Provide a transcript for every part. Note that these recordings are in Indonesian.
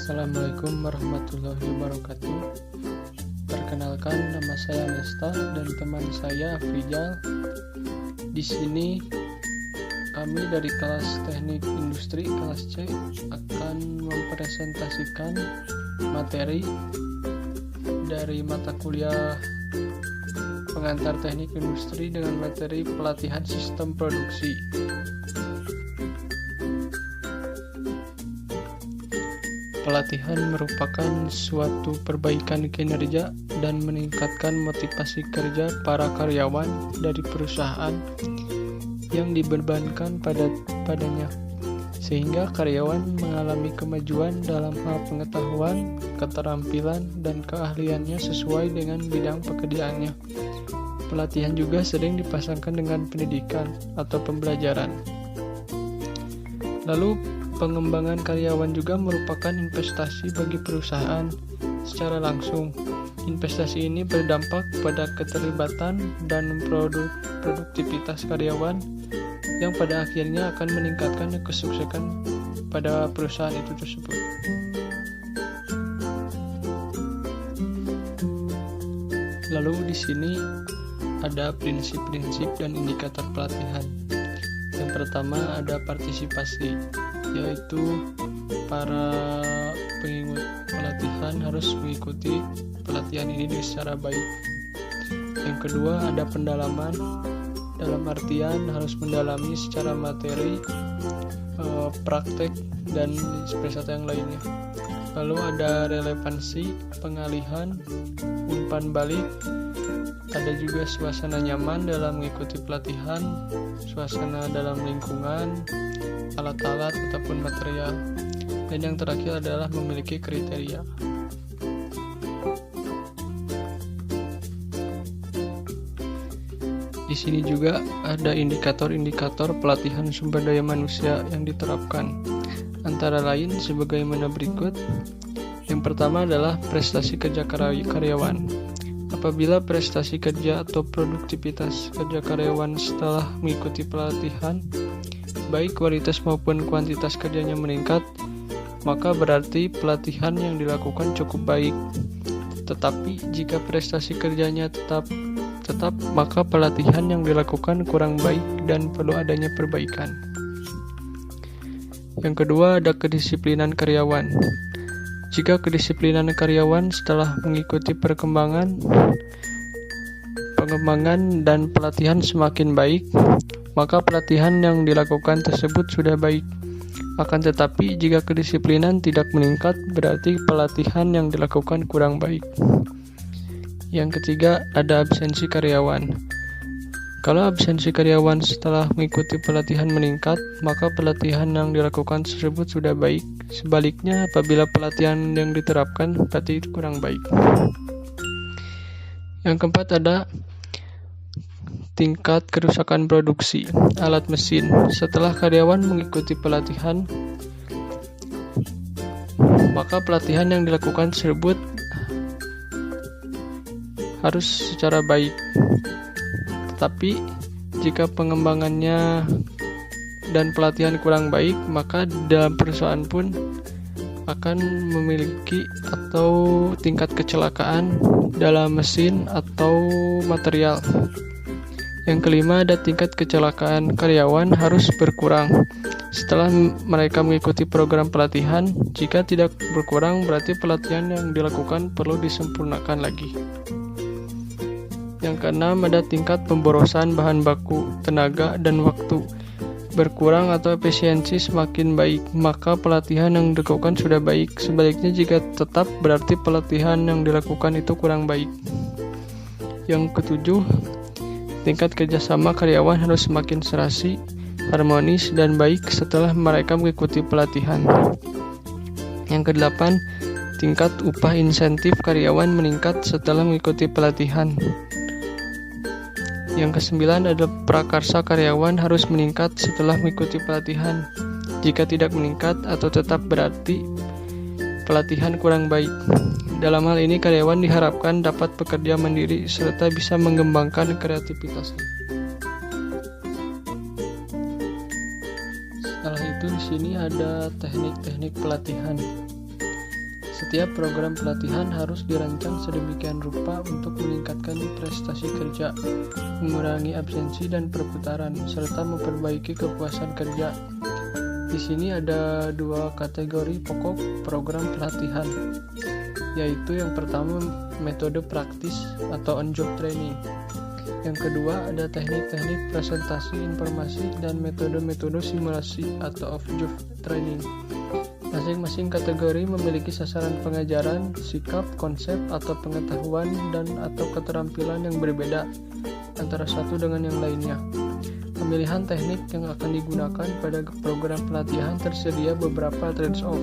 Assalamualaikum warahmatullahi wabarakatuh. Perkenalkan, nama saya Nesta dan teman saya Afrizal. Di sini kami dari kelas Teknik Industri kelas C akan mempresentasikan materi dari mata kuliah pengantar Teknik Industri dengan materi pelatihan sistem produksi. Pelatihan merupakan suatu perbaikan kinerja dan meningkatkan motivasi kerja para karyawan dari perusahaan yang dibebankan padanya, sehingga karyawan mengalami kemajuan dalam hal pengetahuan, keterampilan, dan keahliannya sesuai dengan bidang pekerjaannya. Pelatihan juga sering dipasangkan dengan pendidikan atau pembelajaran. Lalu, pengembangan karyawan juga merupakan investasi bagi perusahaan secara langsung. Investasi ini berdampak pada keterlibatan dan produktivitas karyawan yang pada akhirnya akan meningkatkan kesuksesan pada perusahaan itu tersebut. Lalu di sini ada prinsip-prinsip dan indikator pelatihan. Yang pertama ada partisipasi, yaitu para pengikut pelatihan harus mengikuti pelatihan ini secara baik. Yang kedua ada pendalaman, dalam artian harus mendalami secara materi, praktek, dan spesial yang lainnya. Lalu ada relevansi, pengalihan, umpan balik. Ada juga suasana nyaman dalam mengikuti pelatihan, suasana dalam lingkungan, alat-alat ataupun material. Dan yang terakhir adalah memiliki kriteria. Di sini juga ada indikator-indikator pelatihan sumber daya manusia yang diterapkan. Antara lain sebagaimana berikut. Yang pertama adalah prestasi kerja karyawan. Apabila prestasi kerja atau produktivitas kerja karyawan setelah mengikuti pelatihan, baik kualitas maupun kuantitas kerjanya meningkat, maka berarti pelatihan yang dilakukan cukup baik. Tetapi jika prestasi kerjanya tetap, maka pelatihan yang dilakukan kurang baik dan perlu adanya perbaikan. Yang kedua ada kedisiplinan karyawan. Jika kedisiplinan karyawan setelah mengikuti pengembangan dan pelatihan semakin baik, maka pelatihan yang dilakukan tersebut sudah baik. Akan tetapi, jika kedisiplinan tidak meningkat, berarti pelatihan yang dilakukan kurang baik. Yang ketiga, ada absensi karyawan. Kalau absensi karyawan setelah mengikuti pelatihan meningkat, maka pelatihan yang dilakukan tersebut sudah baik. Sebaliknya, apabila pelatihan yang diterapkan berarti kurang baik. Yang keempat ada tingkat kerusakan produksi alat mesin. Setelah karyawan mengikuti pelatihan, maka pelatihan yang dilakukan tersebut harus secara baik. Tetapi jika pengembangannya dan pelatihan kurang baik, maka dalam perusahaan pun akan memiliki atau tingkat kecelakaan dalam mesin atau material. Yang kelima ada tingkat kecelakaan karyawan harus berkurang setelah mereka mengikuti program pelatihan. Jika tidak berkurang, berarti pelatihan yang dilakukan perlu disempurnakan lagi. Yang keenam ada tingkat pemborosan bahan baku, tenaga, dan waktu. Berkurang atau efisiensi semakin baik, maka pelatihan yang dilakukan sudah baik. Sebaliknya jika tetap, berarti pelatihan yang dilakukan itu kurang baik. Yang ketujuh, tingkat kerjasama karyawan harus semakin serasi, harmonis, dan baik setelah mereka mengikuti pelatihan. Yang kedelapan, tingkat upah insentif karyawan meningkat setelah mengikuti pelatihan. Yang kesembilan ada prakarsa karyawan harus meningkat setelah mengikuti pelatihan. Jika tidak meningkat atau tetap, berarti pelatihan kurang baik. Dalam hal ini karyawan diharapkan dapat bekerja mandiri serta bisa mengembangkan kreativitasnya. Setelah itu di sini ada teknik-teknik pelatihan. Setiap program pelatihan harus dirancang sedemikian rupa untuk meningkatkan prestasi kerja, mengurangi absensi dan perputaran, serta memperbaiki kepuasan kerja. Di sini ada 2 kategori pokok program pelatihan, yaitu yang pertama metode praktis atau on-job training. Yang kedua ada teknik-teknik presentasi informasi dan metode-metode simulasi atau off-job training. Masing-masing kategori memiliki sasaran pengajaran, sikap, konsep, atau pengetahuan dan atau keterampilan yang berbeda antara satu dengan yang lainnya. Pemilihan teknik yang akan digunakan pada program pelatihan tersedia beberapa trade-off.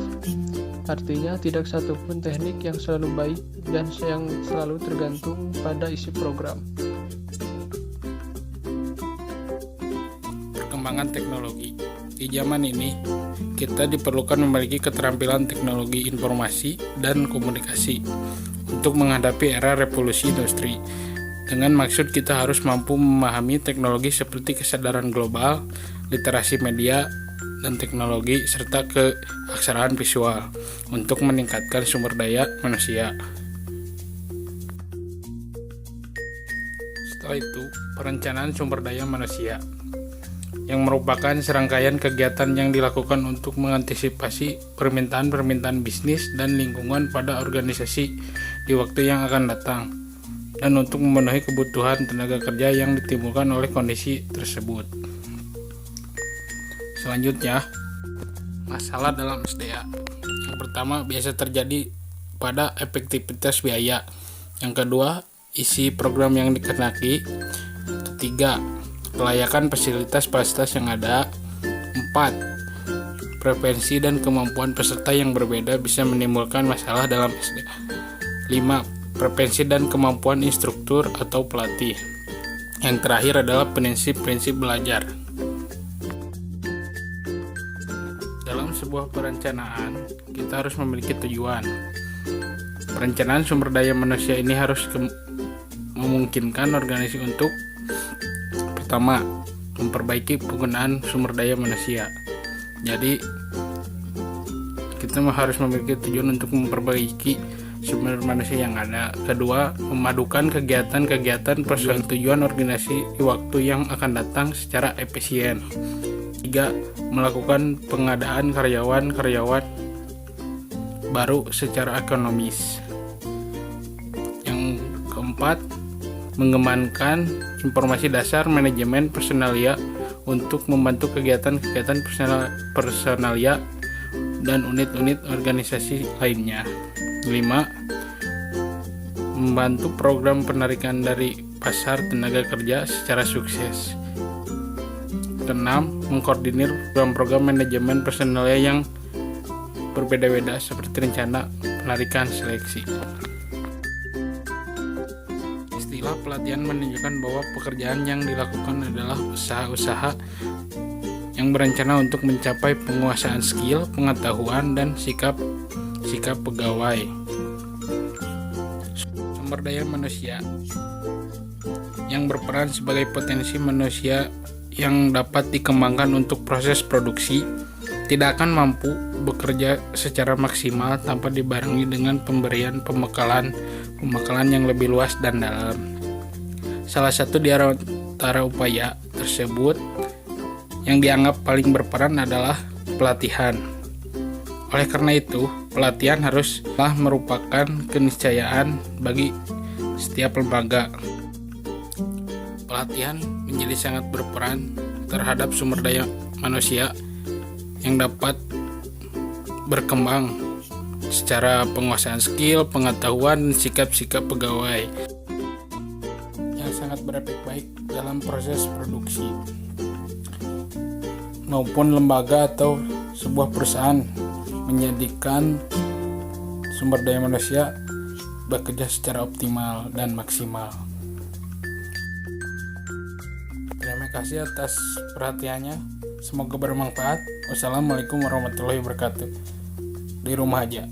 Artinya tidak satupun teknik yang selalu baik dan yang selalu tergantung pada isi program. Perkembangan teknologi. Di zaman ini, kita diperlukan memiliki keterampilan teknologi informasi dan komunikasi untuk menghadapi era revolusi industri. Dengan maksud kita harus mampu memahami teknologi seperti kesadaran global, literasi media dan teknologi, serta keaksaraan visual untuk meningkatkan sumber daya manusia. Setelah itu, perencanaan sumber daya manusia yang merupakan serangkaian kegiatan yang dilakukan untuk mengantisipasi permintaan bisnis dan lingkungan pada organisasi di waktu yang akan datang, dan untuk memenuhi kebutuhan tenaga kerja yang ditimbulkan oleh kondisi tersebut. Selanjutnya, masalah dalam SDA. Yang pertama biasa terjadi pada efektivitas biaya. Yang kedua, isi program yang dikehendaki. Ketiga, kelayakan fasilitas yang ada. 4. Preferensi dan kemampuan peserta yang berbeda bisa menimbulkan masalah dalam SDA. 5. Preferensi dan kemampuan instruktur atau pelatih. Yang terakhir adalah prinsip-prinsip belajar. Dalam sebuah perencanaan, kita harus memiliki tujuan. Perencanaan sumber daya manusia ini harus memungkinkan organisasi untuk pertama, memperbaiki penggunaan sumber daya manusia. Jadi, kita harus memiliki tujuan untuk memperbaiki sumber manusia yang ada. Kedua, memadukan kegiatan-kegiatan persesuaian tujuan organisasi di waktu yang akan datang secara efisien. 3. Melakukan pengadaan karyawan baru secara ekonomis. Yang keempat, mengembangkan informasi dasar manajemen personalia untuk membantu kegiatan-kegiatan personalia dan unit-unit organisasi lainnya. 5. Membantu program penarikan dari pasar tenaga kerja secara sukses. 6. Mengkoordinir program-program manajemen personalia yang berbeda-beda seperti rencana penarikan seleksi. Istilah pelatihan menunjukkan bahwa pekerjaan yang dilakukan adalah usaha-usaha yang berencana untuk mencapai penguasaan skill, pengetahuan, dan sikap pegawai. Sumber daya manusia yang berperan sebagai potensi manusia yang dapat dikembangkan untuk proses produksi tidak akan mampu bekerja secara maksimal tanpa dibarengi dengan pemberian pembekalan yang lebih luas dan dalam. Salah satu di antara upaya tersebut yang dianggap paling berperan adalah pelatihan. Oleh karena itu, pelatihan haruslah merupakan keniscayaan bagi setiap lembaga. Pelatihan menjadi sangat berperan terhadap sumber daya manusia yang dapat berkembang secara penguasaan skill, pengetahuan, dan sikap-sikap pegawai yang sangat berefek baik dalam proses produksi maupun lembaga atau sebuah perusahaan menjadikan sumber daya manusia bekerja secara optimal dan maksimal. Terima kasih atas perhatiannya. Semoga bermanfaat. Wassalamualaikum warahmatullahi wabarakatuh. Di rumah aja.